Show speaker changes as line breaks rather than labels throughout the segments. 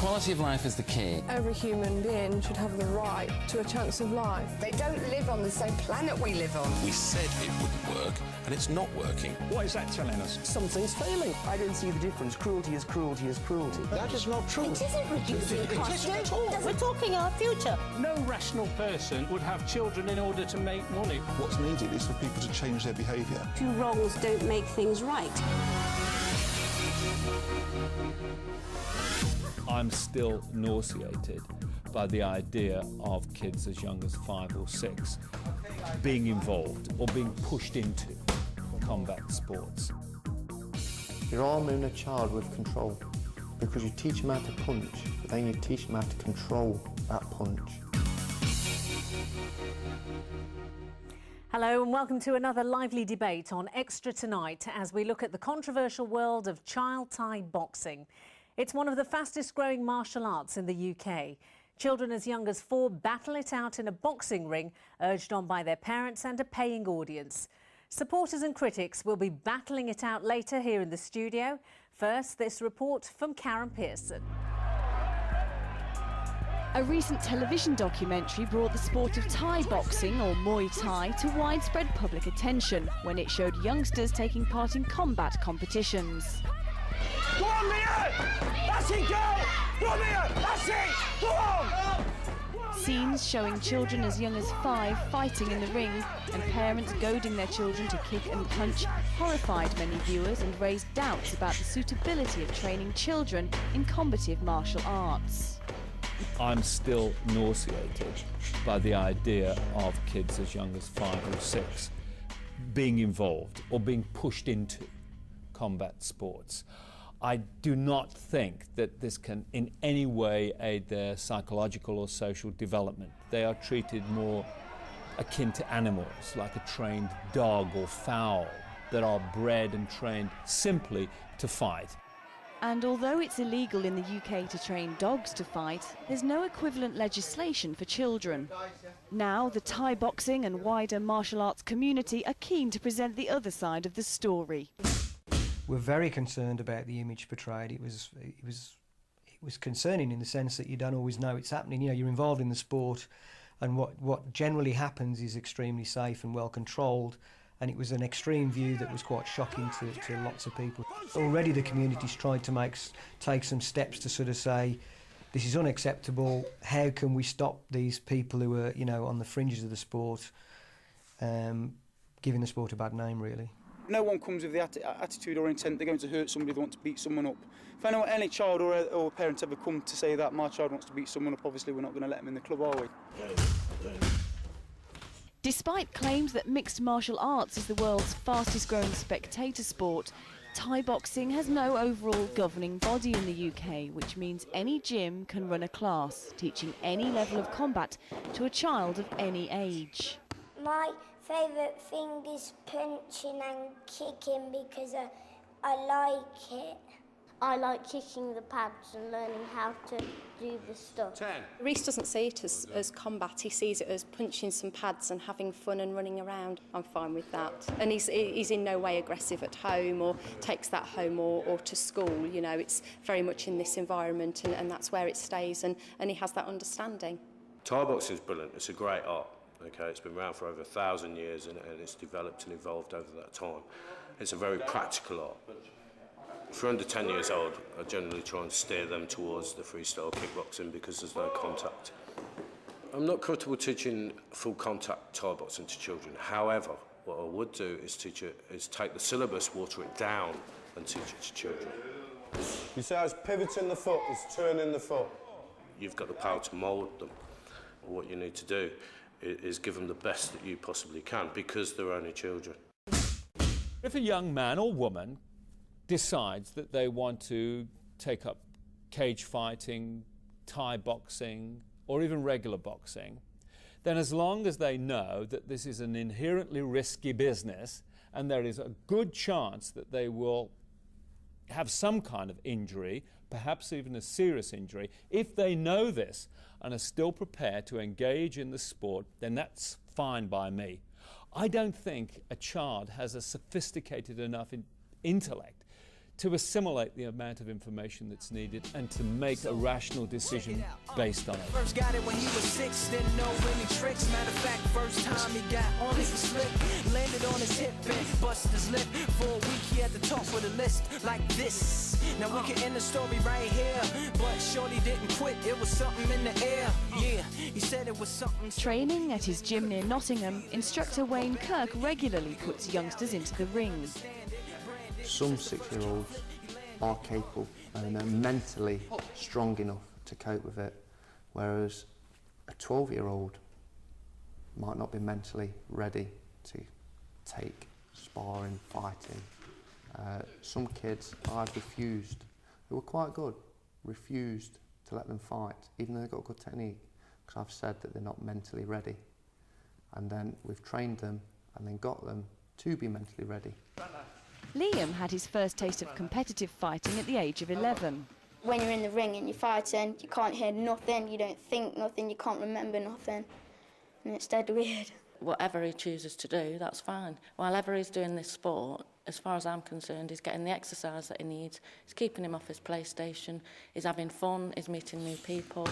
Quality of life is the key.
Every human being should have the right to a chance of life.
They don't live on the same planet we live on.
We said it wouldn't work, and it's not working.
What is that telling us?
Something's failing. I don't see the difference. Cruelty is cruelty is cruelty.
That is not true.
It isn't reducing costs. We're talking our future.
No rational person would have children in order to make money.
What's needed is for people to change their behaviour.
Two wrongs don't make things right.
I'm still nauseated by the idea of kids as young as 5 or 6 being involved or being pushed into combat sports.
You're arming a child with control because you teach them how to punch, but then you teach them how to control that punch.
Hello and welcome to another lively debate on Extra tonight as we look at the controversial world of child Thai boxing. It's one of the fastest growing martial arts in the UK. Children as young as 4 battle it out in a boxing ring, urged on by their parents and a paying audience. Supporters and critics will be battling it out later here in the studio. First, this report from Karen Pearson.
A recent television documentary brought the sport of Thai boxing, or Muay Thai, to widespread public attention when it showed youngsters taking part in combat competitions.
Go on, Mia! That's it, go! Go on, Mia! That's it! Go on!
Scenes showing children as young as 5 fighting in the ring and parents goading their children to kick and punch horrified many viewers and raised doubts about the suitability of training children in combative martial arts.
I'm still nauseated by the idea of kids as young as 5 or 6 being involved or being pushed into combat sports. I do not think that this can in any way aid their psychological or social development. They are treated more akin to animals, like a trained dog or fowl that are bred and trained simply to fight.
And although it's illegal in the UK to train dogs to fight, there's no equivalent legislation for children. Now, the Thai boxing and wider martial arts community are keen to present the other side of the story.
We're very concerned about the image portrayed. It was concerning in the sense that you don't always know it's happening. You know, you're involved in the sport, and what generally happens is extremely safe and well controlled. And it was an extreme view that was quite shocking to lots of people. Already the community's tried to take some steps to sort of say, this is unacceptable. How can we stop these people who are, you know, on the fringes of the sport, giving the sport a bad name, really?
No one comes with the attitude or intent they're going to hurt somebody, they want to beat someone up. If any child or parent ever come to say that my child wants to beat someone up, obviously we're not going to let them in the club, are we?
Despite claims that mixed martial arts is the world's fastest growing spectator sport, Thai boxing has no overall governing body in the UK, which means any gym can run a class, teaching any level of combat to a child of any age.
My favourite thing is punching and kicking because I like it. I like kicking the pads and learning how to do the stuff.
Reece doesn't see it as combat, he sees it as punching some pads and having fun and running around. I'm fine with that. And he's in no way aggressive at home or takes that home or to school. You know, it's very much in this environment and that's where it stays and he has that understanding.
Thai boxing is brilliant, it's a great art. Okay, it's been around for over 1,000 years and it's developed and evolved over that time. It's a very practical art. If you're under 10 years old, I generally try and steer them towards the freestyle kickboxing because there's no contact. I'm not comfortable teaching full contact Thai boxing to children. However, what I would do is take the syllabus, water it down and teach it to children.
You say it's pivoting the foot, it's turning the foot.
You've got the power to mould them. What you need to do is give them the best that you possibly can because they're only children.
If a young man or woman decides that they want to take up cage fighting, Thai boxing, or even regular boxing, then as long as they know that this is an inherently risky business and there is a good chance that they will have some kind of injury, perhaps even a serious injury, if they know this and are still prepared to engage in the sport, then that's fine by me. I don't think a child has a sophisticated enough intellect to assimilate the amount of information that's needed and to make a rational decision based on it.
First got it when he was 6, didn't know any tricks. Matter of fact, first time he got on it, he slipped, landed on his hip and busted his lip. For a week he had to talk with a list like this. Now we can end the story right here, but Shorty didn't quit, it was something in the air. Yeah, he said it was something.
Training at his gym near Nottingham, instructor Wayne Kirk regularly puts youngsters into the ring.
Some 6-year-olds are capable and are mentally strong enough to cope with it, whereas a 12-year-old might not be mentally ready to take sparring, fighting. Some kids I've refused, who were quite good, refused to let them fight, even though they've got good technique, because I've said that they're not mentally ready. And then we've trained them and then got them to be mentally ready.
Liam had his first taste of competitive fighting at the age of 11.
When you're in the ring and you're fighting, you can't hear nothing, you don't think nothing, you can't remember nothing, and it's dead weird.
Whatever he chooses to do, that's fine. While he's doing this sport, as far as I'm concerned, he's getting the exercise that he needs, it's keeping him off his PlayStation, he's having fun, he's meeting new people,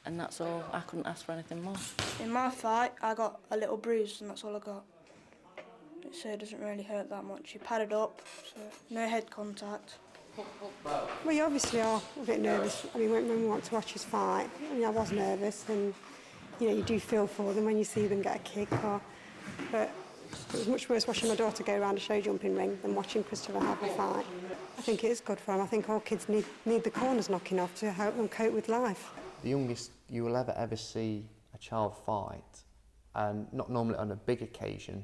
and that's all. I couldn't ask for anything more.
In my fight, I got a little bruise, and that's all I got. So it doesn't really hurt that much. You pad it up, so no head contact.
Well, you obviously are a bit nervous. I mean, when we want to watch us fight, I mean, I was nervous, and you do feel for them when you see them get a kick. But it was much worse watching my daughter go around a show jumping ring than watching Christopher have a fight. I think it is good for them. I think all kids need the corners knocking off to help them cope with life.
The youngest you will ever see a child fight, and not normally on a big occasion,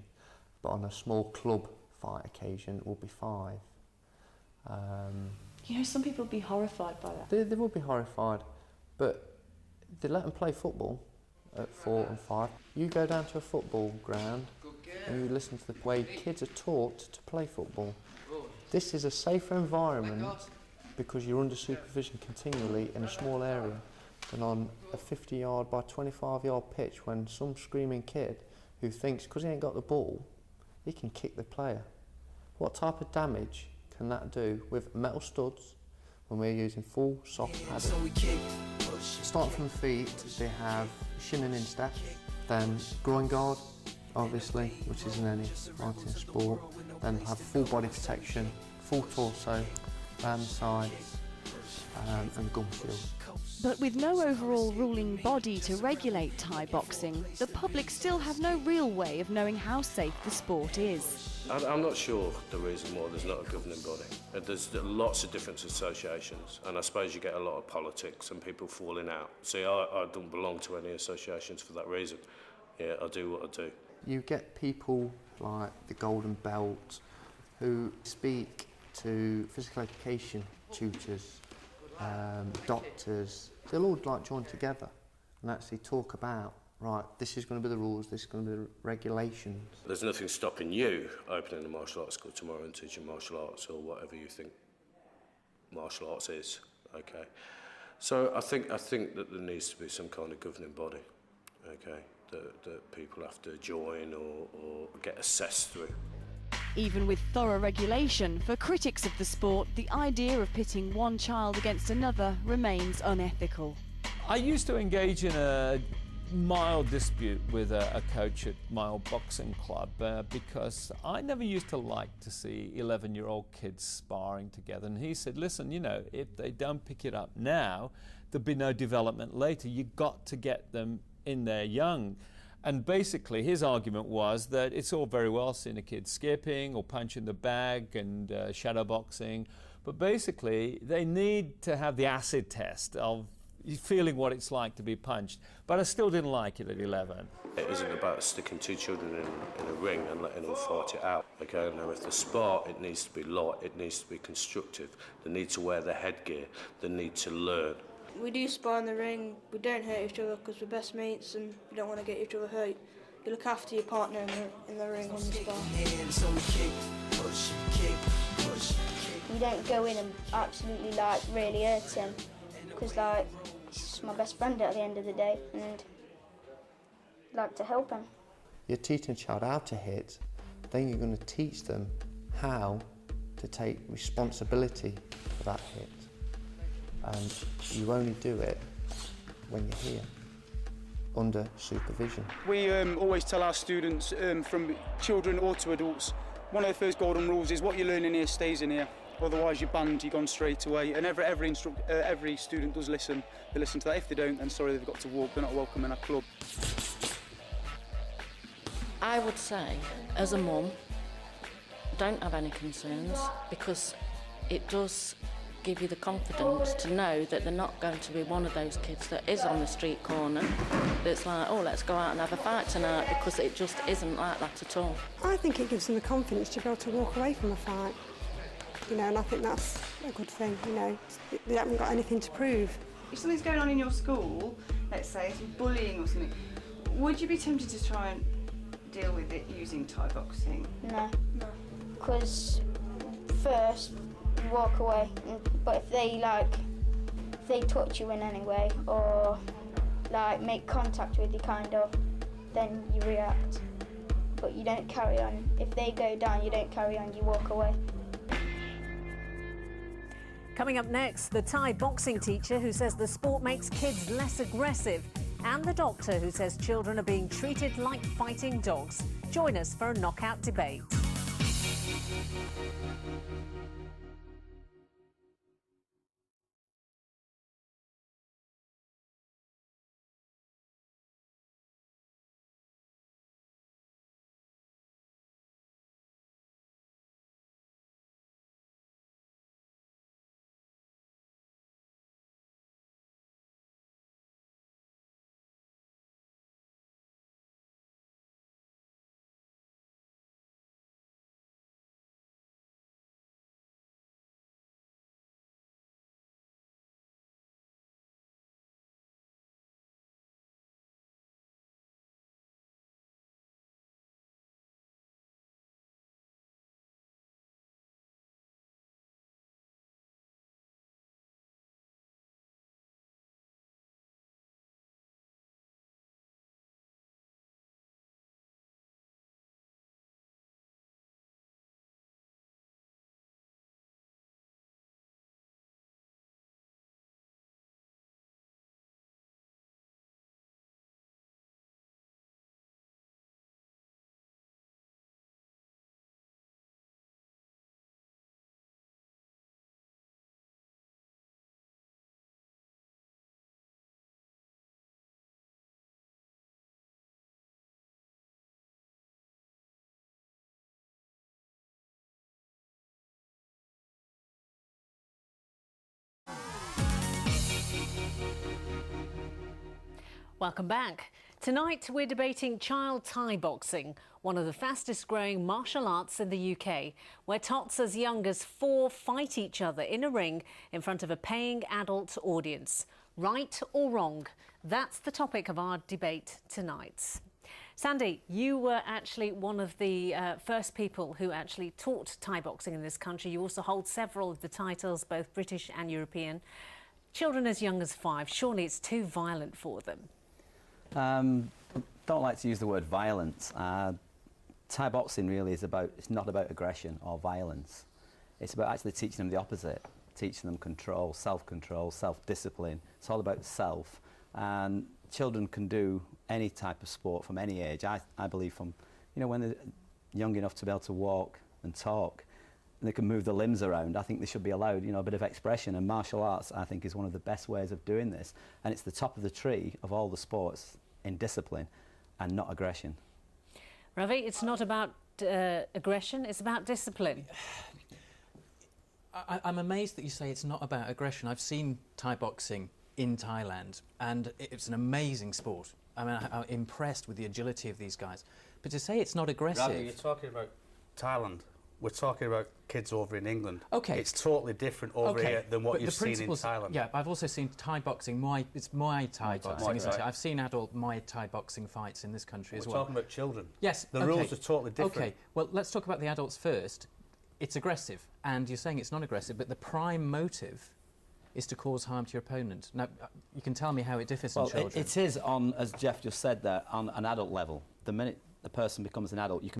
but on a small club fight occasion, will be 5.
Some people would be horrified by that.
They would be horrified, but they let them play football at 4 and 5. You go down to a football ground and you listen to the way kids are taught to play football. This is a safer environment because you're under supervision continually in a small area than on a 50-yard by 25-yard pitch when some screaming kid who thinks because he ain't got the ball, he can kick the player. What type of damage can that do with metal studs when we're using full soft padding? Starting from the feet, they have shin and instep, then groin guard, obviously, which is in any fighting sport, then have full body protection, full torso, around the sides, and gum shield.
But with no overall ruling body to regulate Thai boxing, the public still have no real way of knowing how safe the sport is.
I'm not sure the reason why there's not a governing body. There's lots of different associations, and I suppose you get a lot of politics and people falling out. See, I don't belong to any associations for that reason. Yeah, I do what I do.
You get people like the Golden Belt who speak to physical education tutors, doctors. They'll all join together and actually talk about, right, this is going to be the rules, this is going to be the regulations.
There's nothing stopping you opening a martial arts school tomorrow and teaching martial arts or whatever you think martial arts is, okay? So I think that there needs to be some kind of governing body, okay, that people have to join or get assessed through.
Even with thorough regulation, for critics of the sport, the idea of pitting one child against another remains unethical.
I used to engage in a mild dispute with a coach at my old boxing club because I never used to like to see 11-year-old kids sparring together. And he said, listen, if they don't pick it up now, there'll be no development later. You've got to get them in there young. And basically his argument was that it's all very well seeing a kid skipping or punching the bag and shadow boxing, but basically they need to have the acid test of feeling what it's like to be punched. But I still didn't like it at 11.
It isn't about sticking two children in a ring and letting them fight it out. Okay, now if the spar, it needs to be light, it needs to be constructive. They need to wear the headgear, they need to learn.
We do spar in the ring, we don't hurt each other because we're best mates and we don't want to get each other hurt. You look after your partner in the ring when you spar.
You don't go in and absolutely really hurt him because he's my best friend at the end of the day and I'd like to help him.
You're teaching a child how to hit, then you're going to teach them how to take responsibility for that hit. And you only do it when you're here, under supervision.
We always tell our students, from children or to adults, one of the first golden rules is what you learn in here stays in here. Otherwise you're banned, you're gone straight away. And every student does listen. They listen to that. If they don't, then sorry, they've got to walk. They're not welcome in our club.
I would say, as a mum, don't have any concerns, because it does give you the confidence to know that they're not going to be one of those kids that is on the street corner that's like, oh, let's go out and have a fight tonight, because it just isn't like that at all.
I think it gives them the confidence to be able to walk away from a fight, you know, and I think that's a good thing, you know. They haven't got anything to prove.
If something's going on in your school, let's say some bullying or something, would you be tempted to try and deal with it using Thai boxing?
No, because first walk away, but if they touch you in any way or like make contact with you kind of, then you react, but you don't carry on. If they go down, you don't carry on, you walk away.
Coming up next, the Thai boxing teacher who says the sport makes kids less aggressive, and the doctor who says children are being treated like fighting dogs. Join us for a knockout debate. Welcome back. Tonight we're debating child Thai boxing, one of the fastest growing martial arts in the UK, where tots as young as 4 fight each other in a ring in front of a paying adult audience. Right or wrong? That's the topic of our debate tonight. Sandy, you were actually one of the first people who actually taught Thai boxing in this country. You also hold several of the titles, both British and European. Children as young as 5, surely it's too violent for them.
Don't like to use the word violence. Thai boxing really is it's not about aggression or violence. It's about actually teaching them the opposite, teaching them control, self-control, self-discipline. It's all about self. And children can do any type of sport from any age. I believe from, you know, when they're young enough to be able to walk and talk, and they can move the limbs around, I think they should be allowed, you know, a bit of expression. And martial arts, I think, is one of the best ways of doing this. And it's the top of the tree of all the sports in discipline and not aggression.
Ravi, it's not about aggression, it's about discipline.
I'm amazed that you say it's not about aggression. I've seen Thai boxing in Thailand and it's an amazing sport. I mean, I'm impressed with the agility of these guys. But to say it's not aggressive...
Ravi, you're talking about Thailand. We're talking about kids over in England.
Okay.
It's totally different over here than what you've seen in Thailand.
Yeah, I've also seen Thai boxing. It's Muay Thai boxing, isn't it? I've seen adult Muay Thai boxing fights in this country as well.
We're talking about children.
Yes.
The rules are totally different.
Okay, well, let's talk about the adults first. It's aggressive, and you're saying it's not aggressive, but the prime motive is to cause harm to your opponent. Now, you can tell me how it differs in children.
It is on, as Jeff just said there, on an adult level. The minute the person becomes an adult, you can